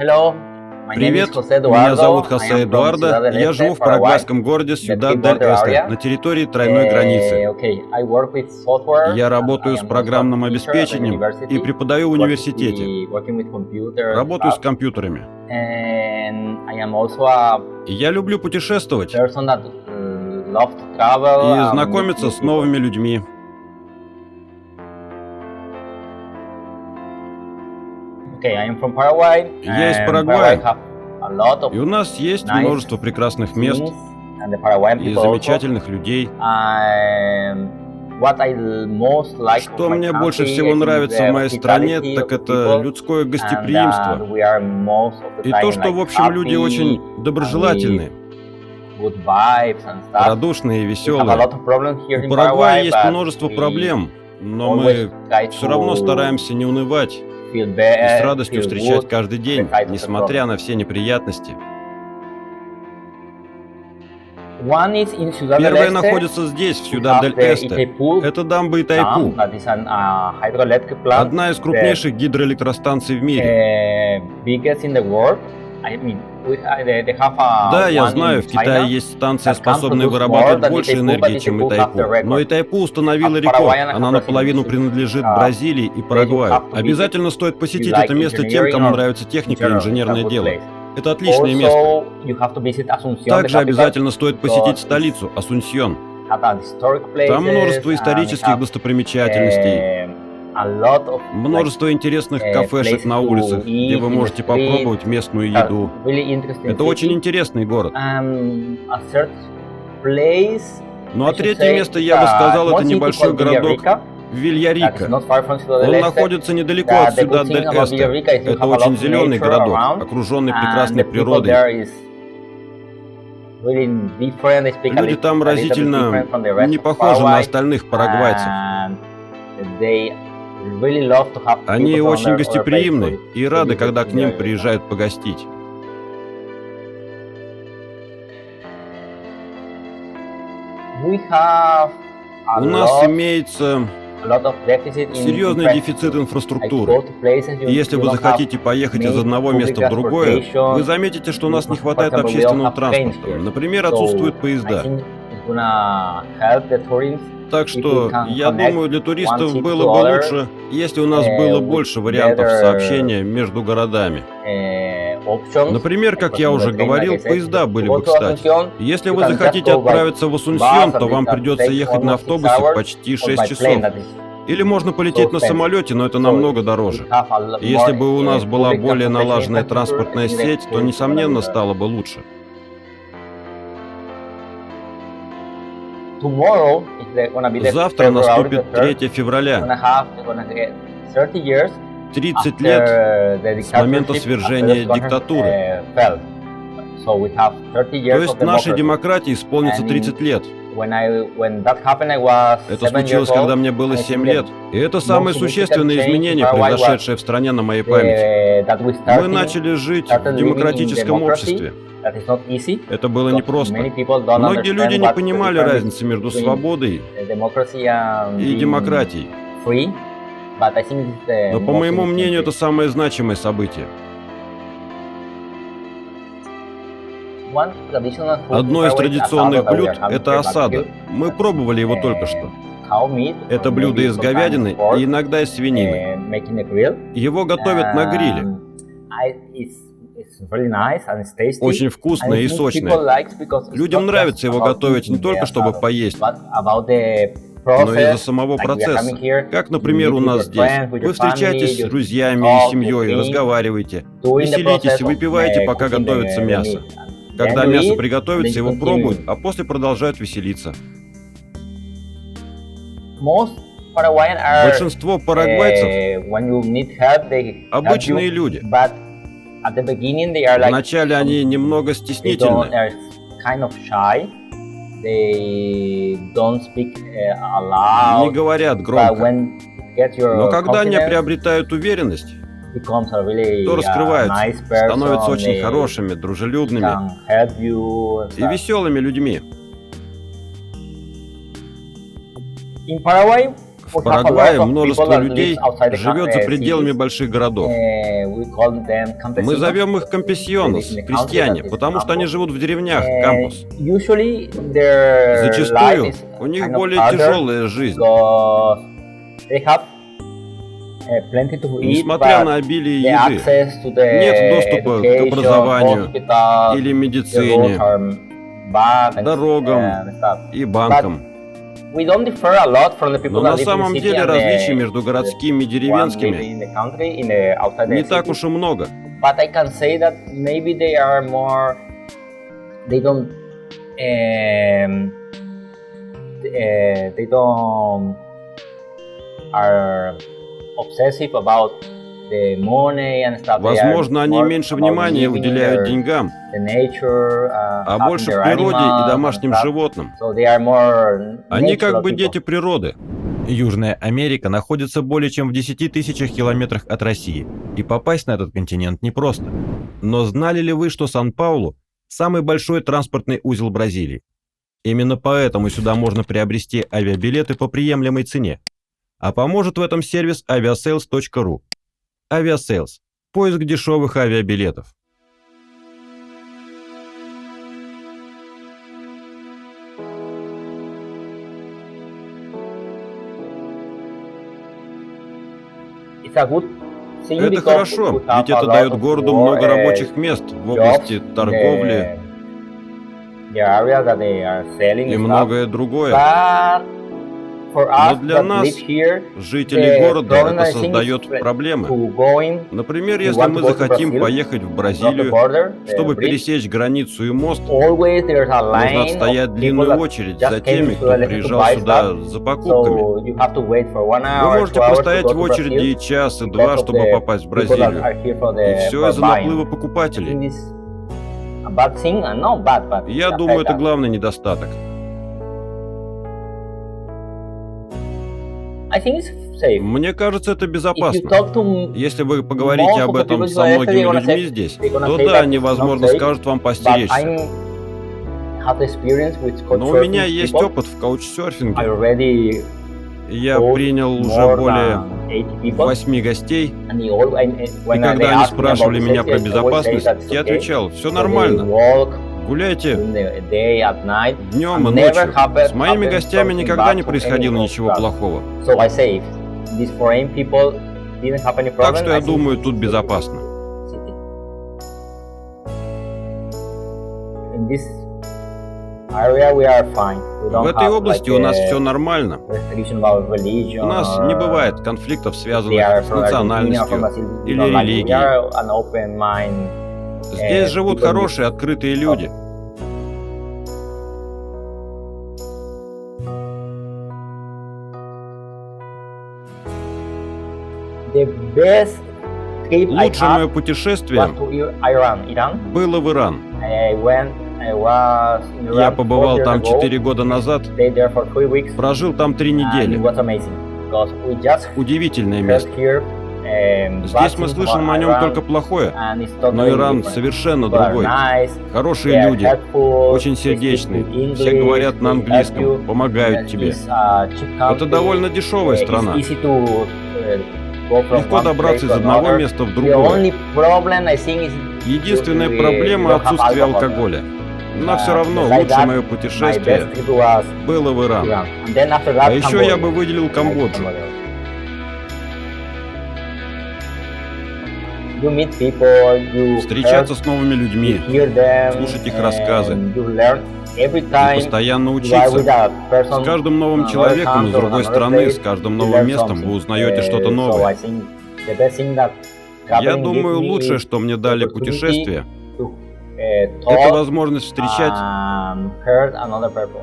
Hello, my name is Привет, José меня Eduardo. зовут I Хосе am from Ciudad Эдуардо, del я Este, живу в Paraguay, парагвайском городе the Big Сьюдад-дель Border Эсте, area. на территории тройной границы. Okay, I work with software. Я I работаю с am also a программным teacher at the обеспечением и university, преподаю в университете. working with computer Работаю с stuff. компьютерами. And I am also a И я люблю путешествовать person that loves to travel и and meet знакомиться new с people. новыми людьми. Okay, I am from Paraguay. Я из and Парагвая. Paraguay have a lot of И у нас есть nice множество прекрасных мест things, and the Paraguayan и people also. замечательных людей. What I most like Что of my мне больше country всего is нравится the в моей стране, hospitality так of the это people, людское and гостеприимство. we are most of the И time то, что, like в общем, люди happy, очень доброжелательные, good vibes and stuff. радушные и We have a веселые. lot of problems here У in Парагвая Paraguay, есть but множество we проблем, но always мы try все равно to стараемся не унывать feel и с better, радостью feel встречать good каждый день, despite of the несмотря problems. на все неприятности. One is in Ciudad del Первая Este. находится здесь, в We have Сьюдад-дель the Эсте. Itaipu Это дамба Dam, Итайпу, that is an hydroelectric plant, одна из крупнейших гидроэлектростанций в мире. biggest in the world. I mean, they have Да, я one знаю, in в Китае China есть станция, that can способная produce more вырабатывать than больше Itaipu, энергии, but чем Itaipu have the Итайпу. Но record. Итайпу установила Paraguay рекорд. and Она have наполовину residency. принадлежит Бразилии и They Парагваю. have to visit Обязательно стоит if you посетить like это место тем, engineering кому or нравится техника и general, it's a инженерное good дело. place. Это отличное место. Also, you have to visit Asunción, the Также capital, обязательно стоит посетить because столицу, Асунсьон. have a historic Там places, множество and исторических have, достопримечательностей, a lot of множество интересных кафешек places на to улицах, где eat вы in the можете street. попробовать местную It's a еду. really interesting Это очень city. интересный город. A third place, Ну I а should третье say, место, is я бы a сказал, small это city небольшой called городок Villarrica, that is Вильярика. not far from Ciudad del Он Este. находится недалеко от The good thing Сьюдад-дель about Эсте. Villarrica is you Это have a lot очень of зеленый nature городок, around, окруженный and прекрасной the people природой. there is really different. They speak Люди там a little bit разительно different from the rest не of похожи на Paraguay, остальных парагвайцев. and they really love to have Они people from очень other гостеприимны places и рады, visit когда к ним Villarrica. приезжают погостить. We have У нас имеется a lot of deficit in серьезный infrastructure. дефицит Like инфраструктуры. go to places И если вы захотите поехать из одного места в другое, вы заметите, что у нас не хватает общественного транспорта. Например, отсутствуют поезда. Так что, я думаю, для туристов было бы лучше, если у нас было больше вариантов сообщения между городами. Например, как я уже говорил, поезда были бы кстати. Если вы захотите отправиться в Асунсьон, то вам придется ехать на автобусе почти 6 часов. Или можно полететь на самолете, но это намного дороже. И если бы у нас была более налаженная транспортная сеть, то, несомненно, стало бы лучше. Завтра наступит 3 февраля. 30 лет с момента свержения диктатуры. То есть нашей демократии исполнится 30 лет. Это случилось, когда мне было 7 лет. И это самое существенное изменение, произошедшее в стране на моей памяти. Мы начали жить в демократическом обществе. Это было непросто. Многие люди не понимали разницы между свободой и демократией. Но, по моему мнению, это самое значимое событие. Одно из традиционных блюд – это осада. Мы пробовали его только что. Это блюдо из говядины и иногда из свинины. Его готовят на гриле. Очень вкусное и сочное. Людям нравится его готовить не только чтобы поесть, но и из-за самого процесса. Как, например, у нас здесь. Вы встречаетесь с друзьями и семьей, разговариваете, веселитесь и выпиваете, пока готовится мясо. Когда мясо приготовится, его пробуют, а после продолжают веселиться. Большинство парагвайцев – обычные люди. Вначале они немного стеснительны. Не говорят громко. Но когда они приобретают уверенность, то раскрываются, становятся очень хорошими, дружелюбными и веселыми людьми. В Парагвае множество людей живет за пределами больших городов. Мы зовем их кампесионос, крестьяне, потому что они живут в деревнях, кампус. Зачастую у них более тяжелая жизнь. Несмотря на обилие еды, нет доступа к образованию или медицине, дорогам и банкам. Но на самом деле различий между городскими и деревенскими не так уж и много. Возможно, они меньше внимания уделяют деньгам, а больше природе и домашним животным. Они как бы дети природы. Южная Америка находится более чем в 10 тысячах километрах от России, и попасть на этот континент непросто. Но знали ли вы, что Сан-Паулу – самый большой транспортный узел Бразилии? Именно поэтому сюда можно приобрести авиабилеты по приемлемой цене. А поможет в этом сервис aviasales.ru. Aviasales – поиск дешевых авиабилетов. Это хорошо, ведь это дает городу много рабочих мест в области торговли и многое другое. Но для нас, жителей города, это создает проблемы. Например, если мы захотим поехать в Бразилию, чтобы пересечь границу и мост, нужно отстоять длинную очередь за теми, кто приезжал сюда за покупками. Вы можете простоять в очереди и час, и два, чтобы попасть в Бразилию. И все из-за наплыва покупателей. Я думаю, это главный недостаток. Мне кажется, это безопасно. Если вы поговорите об этом со многими людьми здесь, то да, они, возможно, скажут вам постеречься. Но у меня есть опыт в каучсерфинге. Я принял уже более 8 гостей, и когда они спрашивали меня про безопасность, я отвечал: все нормально. Гуляйте днем и ночью. С моими гостями никогда не происходило ничего плохого. Так что я думаю, тут безопасно. В этой области у нас все нормально. У нас не бывает конфликтов, связанных с национальностью или религией. Здесь живут хорошие, открытые люди. Лучшее мое путешествие было в Иран. Я побывал там 4 года назад, прожил там 3 недели. Удивительное место. Здесь мы слышим о нем только плохое, но Иран совершенно другой. Хорошие люди, очень сердечные, все говорят на английском, помогают тебе. Это довольно дешевая страна. Легко добраться из одного места в другое. Единственная проблема – отсутствие алкоголя. Но все равно лучшее мое путешествие было в Иран. А еще я бы выделил Камбоджу. Встречаться с новыми людьми, слушать их рассказы и постоянно учиться. С каждым новым человеком из другой страны, с каждым новым местом вы узнаете что-то новое. Я думаю, лучшее, что мне дали путешествия, это возможность встречать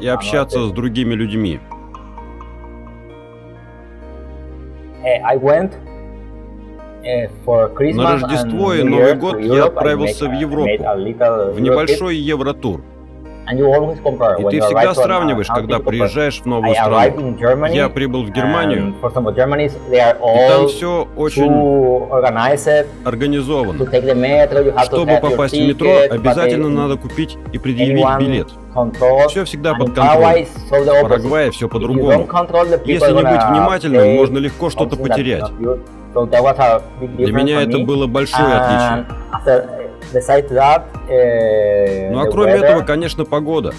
и общаться с другими людьми. На Рождество и Новый год я отправился в Европу, в небольшой Евротур. И ты всегда сравниваешь, когда приезжаешь в новую страну. Я прибыл в Германию, и там все очень организовано. Чтобы попасть в метро, обязательно надо купить и предъявить билет. Все всегда под контролем. В Парагвае все по-другому. Если не быть внимательным, можно легко что-то потерять. Для меня это было большое отличие. Ну а кроме этого, конечно, погода.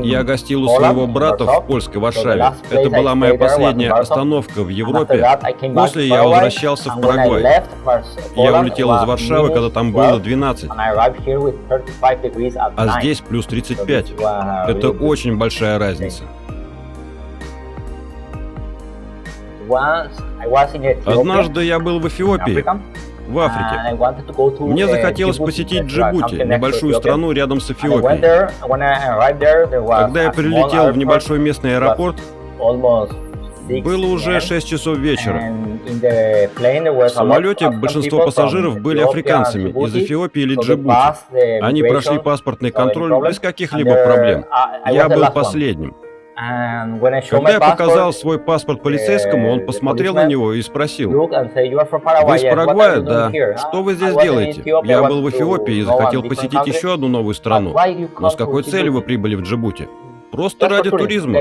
Я гостил у своего брата в польской Варшаве. Это была моя последняя остановка в Европе. После я возвращался в Парагвай. Я улетел из Варшавы, когда там было 12. А здесь плюс 35. Это очень большая разница. Однажды я был в Эфиопии, в Африке. Мне захотелось посетить Джибути, небольшую страну рядом с Эфиопией. Когда я прилетел в небольшой местный аэропорт, было уже 6 часов вечера. В самолете большинство пассажиров были африканцами из Эфиопии или Джибути. Они прошли паспортный контроль без каких-либо проблем. Я был последним. Когда я показал свой паспорт полицейскому, он посмотрел на него и спросил: «Вы из Парагвая? Да. Что вы здесь делаете? Я был в Эфиопии и захотел посетить еще одну новую страну. Но с какой целью вы прибыли в Джибути? Просто ради туризма.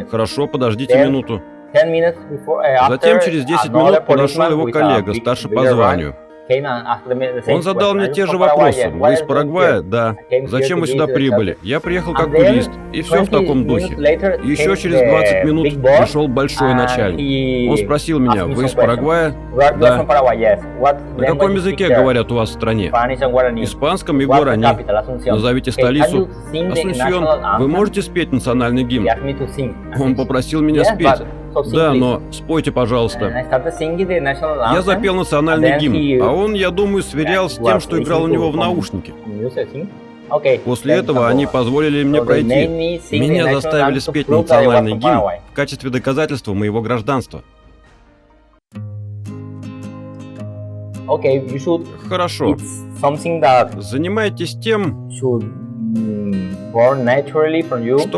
Хорошо, подождите минуту». Затем через 10 минут подошел его коллега, старший по званию. Он задал мне те же вопросы. Вы из Парагвая? Да. Зачем вы сюда прибыли? Я приехал как турист. И все в таком духе. Еще через 20 минут пришел большой начальник. Он спросил меня: вы из Парагвая? Да. На каком языке говорят у вас в стране? Испанском и гуарани. Назовите столицу. Асунсьон. Вы можете спеть национальный гимн? Он попросил меня спеть. Да, но спойте, пожалуйста. Я запел национальный гимн, а он, я думаю, сверял с тем, что играл у него в наушнике. После этого они позволили мне пройти. Меня заставили спеть национальный гимн в качестве доказательства моего гражданства. Хорошо. Занимайтесь тем, что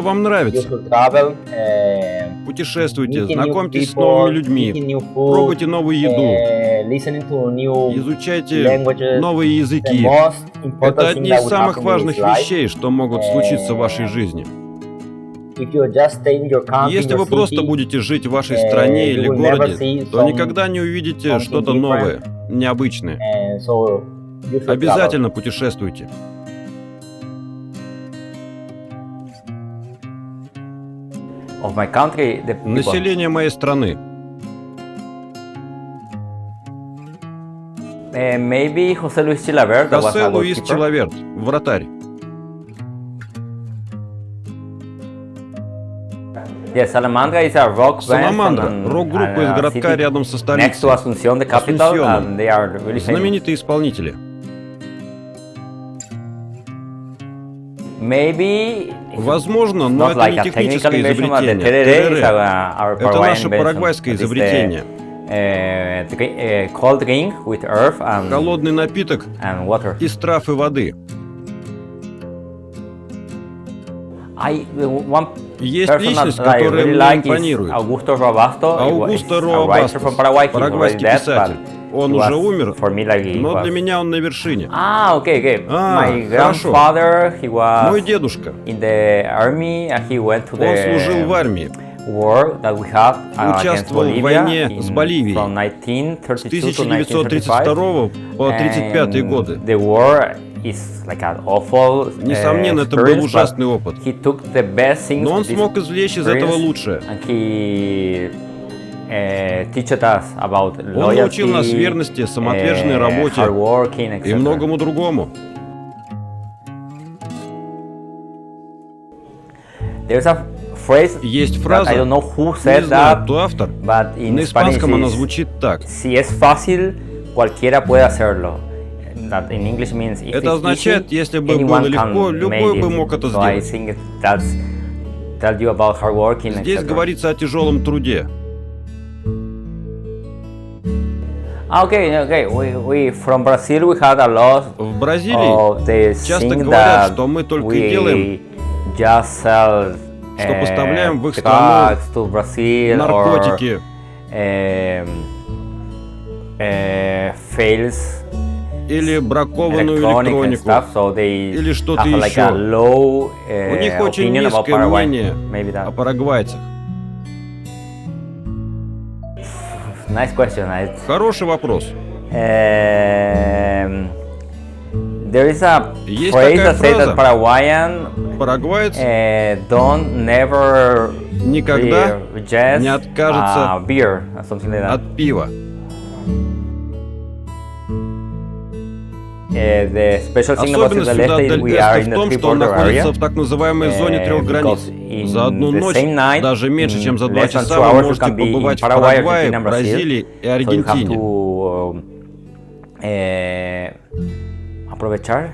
вам нравится. Путешествуйте, знакомьтесь с новыми людьми, пробуйте новую еду, изучайте новые языки. Это одни из самых важных вещей, что могут случиться в вашей жизни. Если вы просто будете жить в вашей стране или городе, то никогда не увидите что-то новое, необычное. Обязательно путешествуйте. Население моей страны. Хосе Луис Чилаверт, вратарь. Саламандра рок-группа из городка рядом со столицей, Асунсьоном. Знаменитые исполнители. Возможно, но это не техническое изобретение. Терерé – это наше парагвайское изобретение. Холодный напиток из трав и воды. Есть личность, которая мне импонирует. Аугусто Роа-Бастос, парагвайский писатель. Он уже умер, но для меня он на вершине. Хорошо. Мой дедушка. Он служил в армии. Участвовал в войне с Боливией с 1932 по 1935 годы. Несомненно, это был ужасный опыт. Но он смог извлечь из этого лучшее. Он научил нас верности, самоотверженной работе и многому другому. Есть фраза, не знаю, кто автор, на испанском она звучит так. Это означает, если бы было легко, любой бы мог это сделать. Здесь говорится о тяжелом труде. Okay. We from Brazil we had a lot В Бразилии of the часто thing говорят, that что мы только и делаем, we just sell что поставляем в их страну drugs to Brazil наркотики, or fails или бракованную electronic and электронику, stuff, so they или что-то have like еще. a low У них очень opinion about низкое Paraguay. мнение Maybe that. о парагвайцах. Nice question. Хороший вопрос. There is a Есть phrase такая that says фраза. that Paraguayan Парагваец don't never никогда reject не откажется beer or something like that. от пива. The special thing about Особенность Ciudad Ciudad Este is del we are Este in в the том, three что он border находится area. в так называемой зоне трех границ. Because За одну in the ночь, same night, даже меньше, чем за 2 less than часа, 2 вы hours you можете can be in побывать в Paraguay, Парагвае, Argentina, Бразилии и So you have Аргентине. to aprovechar.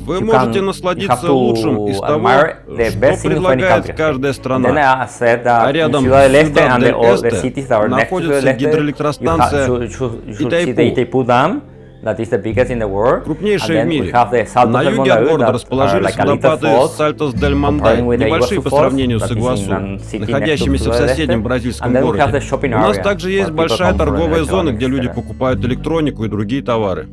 Вы You можете can- you have насладиться to лучшим из того, admire the что best thing of any предлагает country. каждая And then страна. I said that А in рядом Ciudad del с Este Ciudad and all the del cities that are next to находится Ciudad del Este, гидроэлектростанция you should see Итайпу. the Itaipú Dam, that is the biggest in the world. Крупнейшая And в then we мире. have the Saltos На del юге от Mondadero города that are расположились like a little водопады falls, Сальтос дель Мондай, comparing with the небольшие Iguazu по Falls, сравнению с that is in Игуасу, a city находящимися в next to Ciudad del соседнем Este. бразильском And then we have городе. the shopping У нас area, также where есть people большая come for торговая зона, electronics, где люди etc. покупают электронику и другие товары.